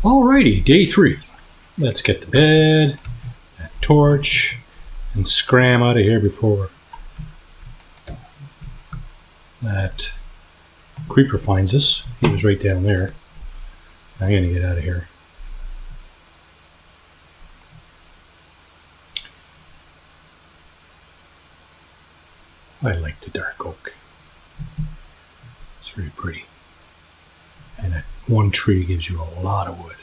Alrighty, day 3. Let's get the bed, that torch, and scram out of here before that creeper finds us. He was right down there. I'm gonna get out of here. I like the dark oak. It's very pretty. And that one tree gives you a lot of wood.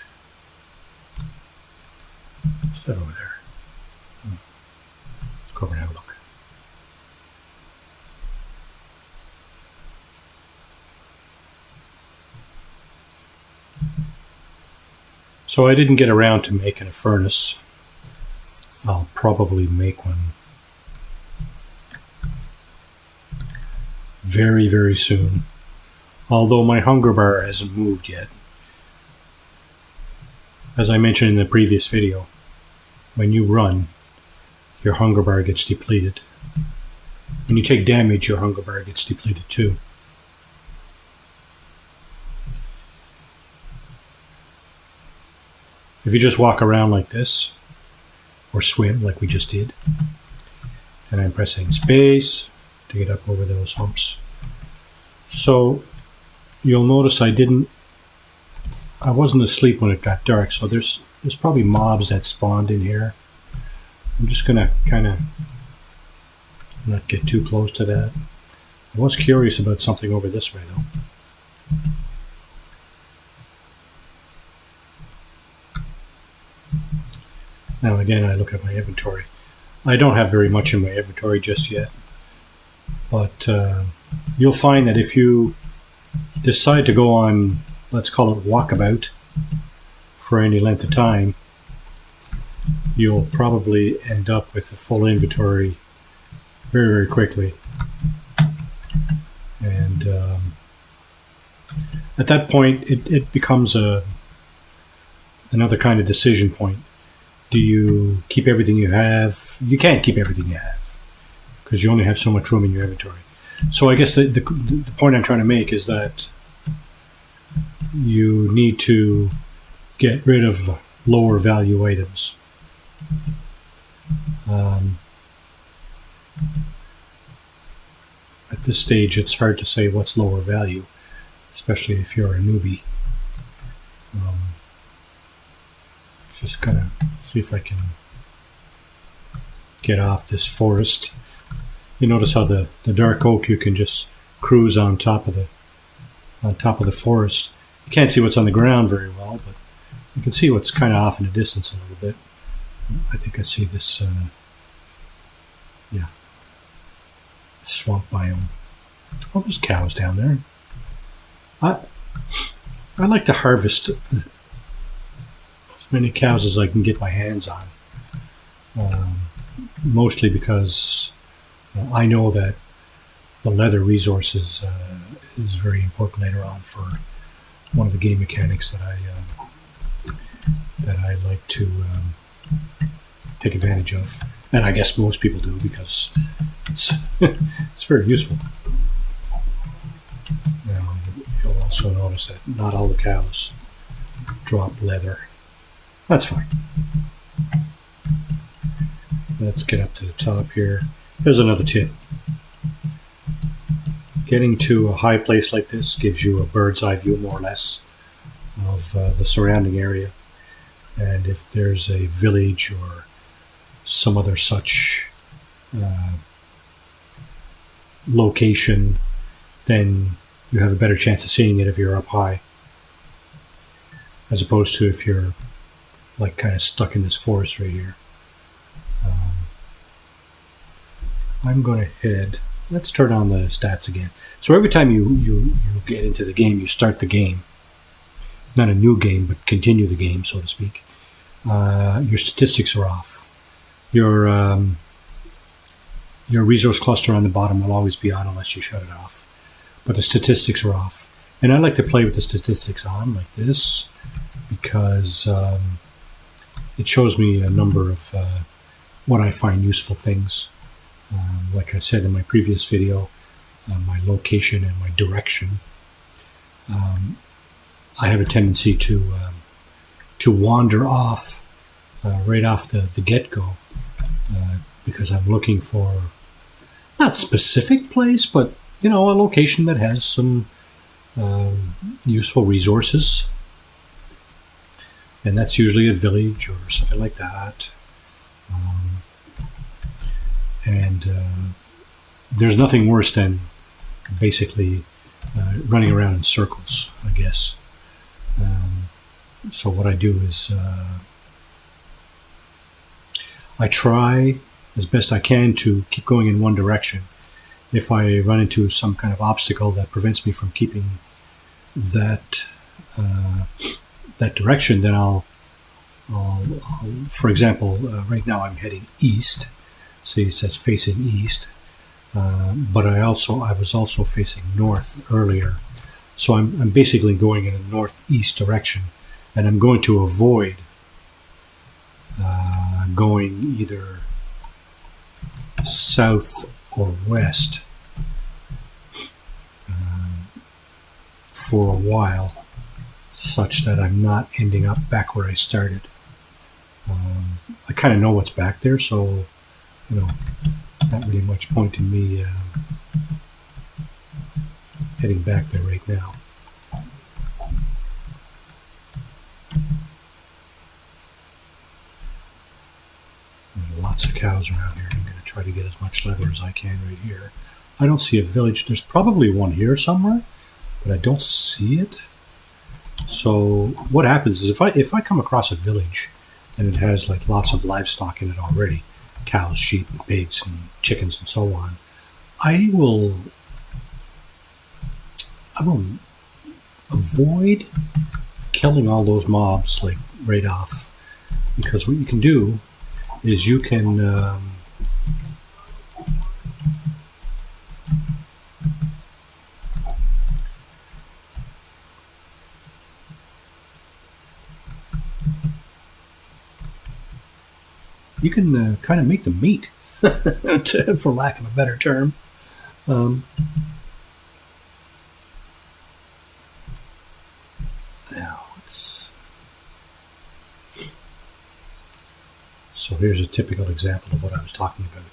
What's that over there? Let's go over and have a look. So I didn't get around to making a furnace. I'll probably make one very, very soon. Although my hunger bar hasn't moved yet. As I mentioned in the previous video, when you run, your hunger bar gets depleted. When you take damage, your hunger bar gets depleted too. If you just walk around like this, or swim like we just did, and I'm pressing space to get up over those humps. So you'll notice I wasn't asleep when it got dark, so there's probably mobs that spawned in here. I'm just gonna kind of not get too close to that. I was curious about something over this way though. Now again, I look at my inventory. I don't have very much in my inventory just yet, but you'll find that if you decide to go on, let's call it walkabout, for any length of time, you'll probably end up with a full inventory very, very quickly. And at that point, it becomes another kind of decision point. Do you keep everything you have? You can't keep everything you have because you only have so much room in your inventory. So I guess the point I'm trying to make is that you need to get rid of lower value items. At this stage, it's hard to say what's lower value, especially if you're a newbie. Just gonna see if I can get off this forest. You notice how the dark oak, you can just cruise on top of the forest. You can't see what's on the ground very well, but you can see what's kind of off in the distance a little bit. I think I see this, swamp biome. Oh, there's cows down there. I like to harvest as many cows as I can get my hands on. Mostly because I know that the leather resource is very important later on for one of the game mechanics that I like to take advantage of, and I guess most people do because it's it's very useful. Now, you'll also notice that not all the cows drop leather. That's fine. Let's get up to the top here. Here's another tip. Getting to a high place like this gives you a bird's eye view, more or less, of the surrounding area. And if there's a village or some other such location, then you have a better chance of seeing it if you're up high, as opposed to if you're like kind of stuck in this forest right here. I'm going to head. Let's turn on the stats again. So every time you get into the game, you start the game. Not a new game, but continue the game, so to speak. Your statistics are off. Your resource cluster on the bottom will always be on unless you shut it off. But the statistics are off. And I like to play with the statistics on like this because it shows me a number of what I find useful things. Like I said in my previous video, my location and my direction. I have a tendency to to wander off right off the get-go because I'm looking for not specific place, but a location that has some useful resources, and that's usually a village or something like that. And there's nothing worse than basically running around in circles, I guess. So what I do is I try as best I can to keep going in one direction. If I run into some kind of obstacle that prevents me from keeping that direction, then I'll for example, right now I'm heading east. See, it says facing east, but I was also facing north earlier. So I'm basically going in a northeast direction, and I'm going to avoid going either south or west for a while, such that I'm not ending up back where I started. I kind of know what's back there, so not really much point in me heading back there right now. Lots of cows around here. I'm going to try to get as much leather as I can right here. I don't see a village. There's probably one here somewhere, but I don't see it. So what happens is if I come across a village and it has like lots of livestock in it already, cows, sheep, and pigs, and chickens, and so on, I will avoid killing all those mobs like right off, because what you can do is you can kind of make them meat, for lack of a better term. So here's a typical example of what I was talking about.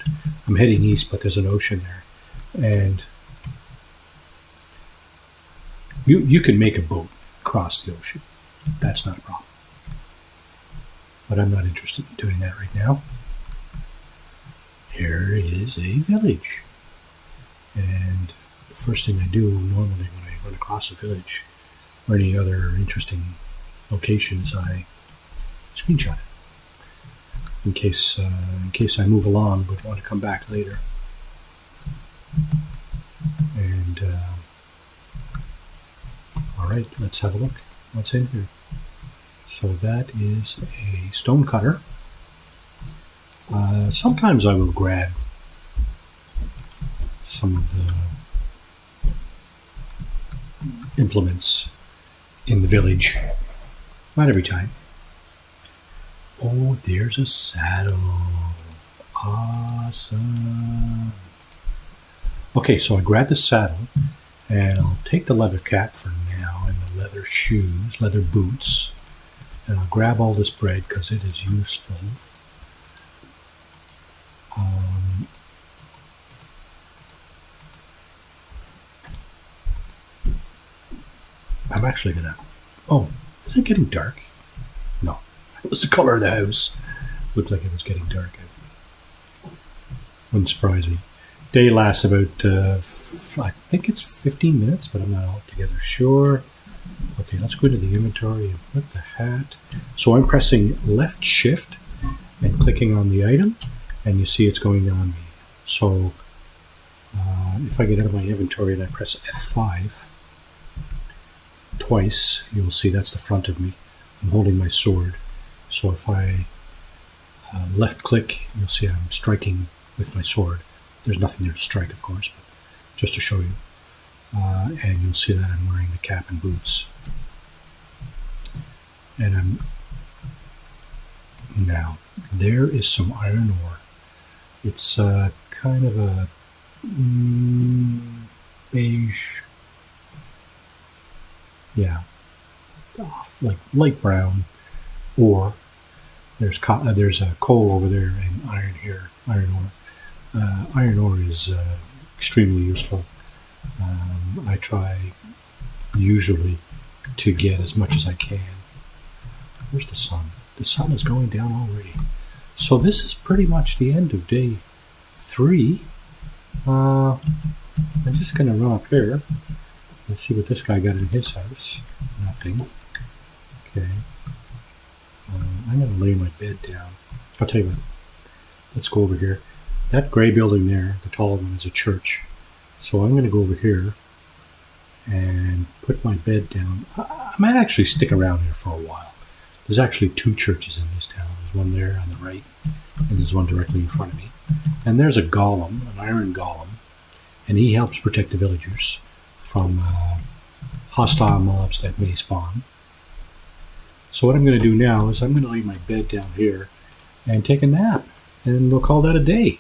I'm heading east, but there's an ocean there, and you can make a boat cross the ocean. That's not a problem. But I'm not interested in doing that right now. Here is a village. And the first thing I do normally when I run across a village or any other interesting locations, I screenshot it in case I move along but want to come back later. And all right, let's have a look. What's in here? So that is a stone cutter. Sometimes I will grab some of the implements in the village. Not every time. Oh, there's a saddle. Awesome. Okay, so I grab the saddle, and I'll take the leather cap for now, and the leather shoes, leather boots, and I'll grab all this bread because it is useful. I'm actually gonna... Oh, is it getting dark? No. It was the color of the house. Looked like it was getting dark. Wouldn't surprise me. Day lasts about, I think it's 15 minutes, but I'm not altogether sure. Okay, let's go to the inventory and put the hat. So I'm pressing left shift and clicking on the item, and you see it's going on me. So if I get out of my inventory and I press F5 twice, you'll see that's the front of me. I'm holding my sword. So if I left click, you'll see I'm striking with my sword. There's nothing there to strike, of course, but just to show you. And you'll see that I'm wearing the cap and boots. And now, there is some iron ore. It's kind of a beige, yeah, like light brown, ore. There's a coal over there and iron here, iron ore. Iron ore is extremely useful. I try usually to get as much as I can. Where's the sun? The sun is going down already. So this is pretty much the end of day 3. I'm just going to run up here. Let's see what this guy got in his house. Nothing. Okay. I'm going to lay my bed down. I'll tell you what. Let's go over here. That gray building there, the tall one, is a church. So I'm going to go over here and put my bed down. I might actually stick around here for a while. There's actually 2 churches in this town. There's one there on the right, and there's one directly in front of me. And there's a golem, an iron golem, and he helps protect the villagers from hostile mobs that may spawn. So what I'm going to do now is I'm going to lay my bed down here and take a nap, and we'll call that a day.